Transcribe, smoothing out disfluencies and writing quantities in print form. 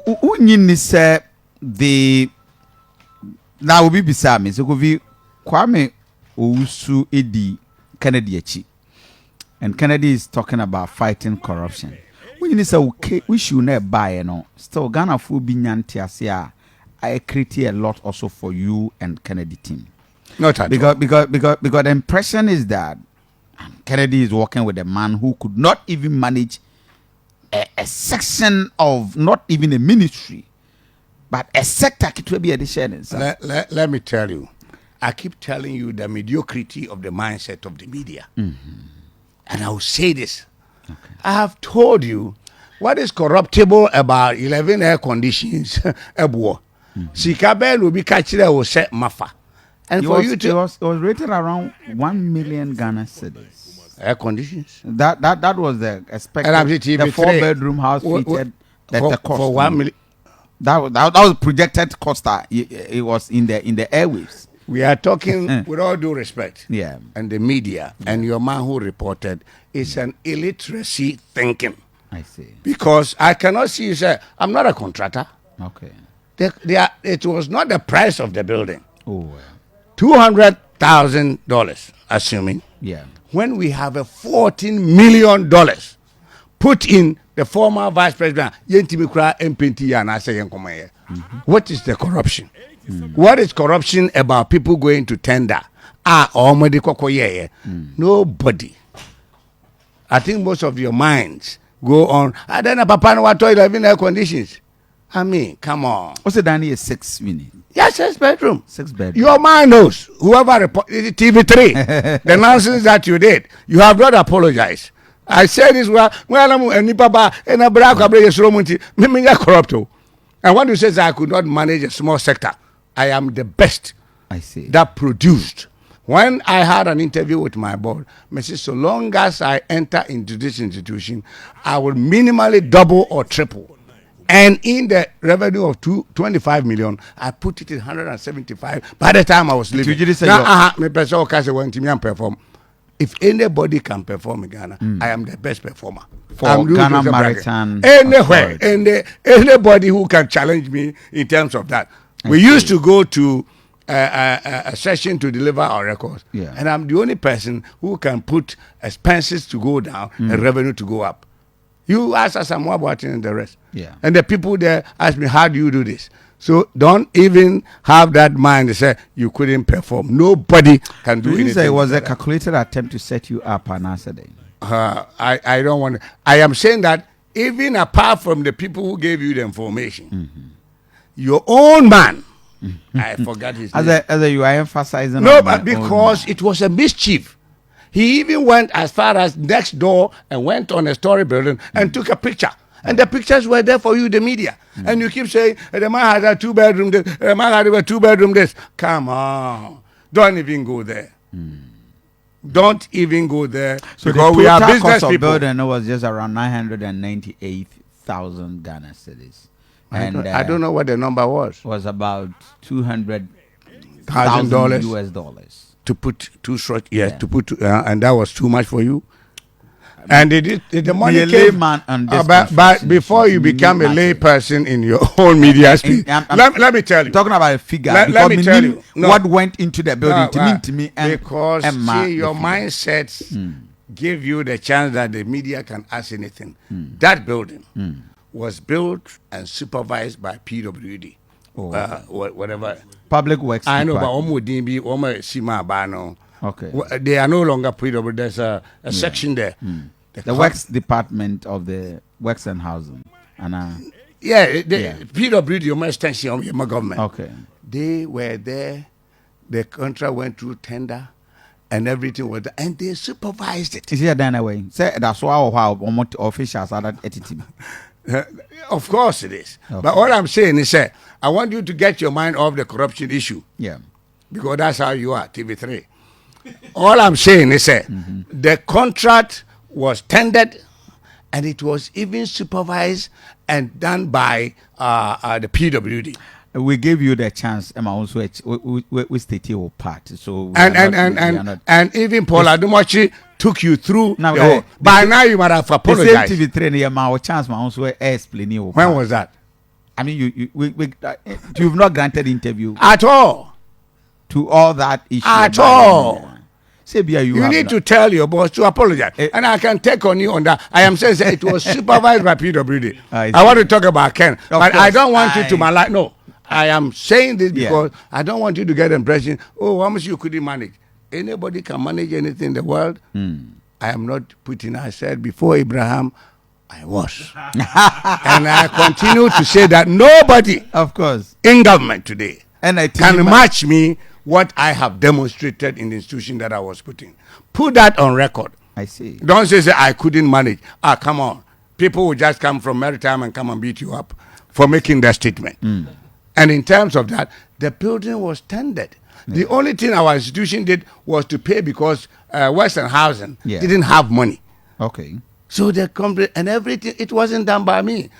Unyin say the now will be beside me. So go be Kwame Owusu edi Kennedy achi. And Kennedy is talking about fighting corruption. When you say okay, we should not buy still Ghana for be nyantiasia. I create a lot also for you and Kennedy team. Not at all. Because the impression is that Kennedy is working with a man who could not even manage a section of not even a ministry, but a sector. Let me tell you, I keep telling you the mediocrity of the mindset of the media. And I will say this. Okay. I have told you what is corruptible about 11 air conditions. Sikaben will be catching will set mafa. And for you to it was rated around 1 million Ghana cedis. Air conditions. That was the expected. The 4-bedroom house fitted the cost for 1 million. That was projected cost. It was in the airwaves. We are talking with all due respect. Yeah. And the media and your man who reported is an illiteracy thinking. I see. Because I cannot see you say, I'm not a contractor. Okay. It was not the price of the building. Oh. $200,000, assuming. Yeah. When we have a $14 million put in the former vice president, what is the corruption? What is corruption about people going to tender? Nobody. I think most of your minds go on. I don't know, Papa, what toilet in air conditions. I mean, come on. What's it, Danny? A 6 minute. Yes, 6 bedroom. 6 bedroom. Your mind knows. Whoever reported TV3, the nonsense that you did, you have not apologized. I said this well and Papa and a black corrupt. And what you say is I could not manage a small sector. I am the best. I see. That produced. When I had an interview with my board, I said, so long as I enter into this institution, I will minimally double or triple. And in the revenue of 25 million, I put it in 175 by the time I was leaving. Perform. If anybody can perform in Ghana, I am the best performer. For Ghana Maritime. Anywhere. Anybody who can challenge me in terms of that. We used to go to a session to deliver our records. Yeah. And I'm the only person who can put expenses to go down and revenue to go up. You ask us more about it and the rest. Yeah. And the people there ask me, how do you do this? So don't even have that mind to say you couldn't perform. Nobody can do anything. It was a calculated attempt to set you up on Saturday. I don't want to. I am saying that even apart from the people who gave you the information, your own man, I forgot his name. As you are emphasizing. No, but because it was a mischief. He even went as far as next door and went on a story building and took a picture. And the pictures were there for you, the media. And you keep saying, the man had a 2-bedroom this, the man had a 2-bedroom this. Come on. Don't even go there. Don't even go there. So because we are business cost of people. Building was just around 998,000 Ghana cedis. And I don't know what the number was. Was about $200,000 US dollars. To put two short, to put, and that was too much for you. And the money came. But before you become a lay person in your own media speech, let me tell you. Talking about a figure. Let me tell you. What went into the building to me. Because see, your mindsets give you the chance that the media can ask anything. That building was built and supervised by PWD. Whatever. Public Works. I know, but okay. They are no longer PWD. There's a section there. The Works Department of the Works and Housing. And PWD, your extension of your government. Okay. They were there. The contract went through tender. And everything was there. And they supervised it. Is it done away? Say that's why officials are that attitude. Of course it is. Okay. But what I'm saying is, I want you to get your mind off the corruption issue. Yeah. Because that's how you are, TV3. All I'm saying is, the contract was tendered and it was even supervised and done by the PWD. We gave you the chance, Emma, also we state your part. So and even Paul Adumachi took you through the whole. By now you might have apologized. The same TV3 our chance, also explain you. When was that? I mean, you've not granted interview At all. to all that issue. At all. Say, You need to tell your boss to apologize. And I can take on you on that. I am saying it was supervised by PWD. I want to talk about Ken. But I don't want you to malign. No. I am saying this because I don't want you to get the impression, oh, how much you couldn't manage. Anybody can manage anything in the world. I am not Putin. I said before Abraham, I was. And I continue to say that nobody of course in government today and can match me what I have demonstrated in the institution that I was putting. Put that on record. I see. Don't say I couldn't manage. Come on. People will just come from Maritime and come and beat you up for making that statement. And in terms of that, the building was tendered. The only thing our institution did was to pay because Western Housing didn't have money. Okay. So the company and everything, it wasn't done by me.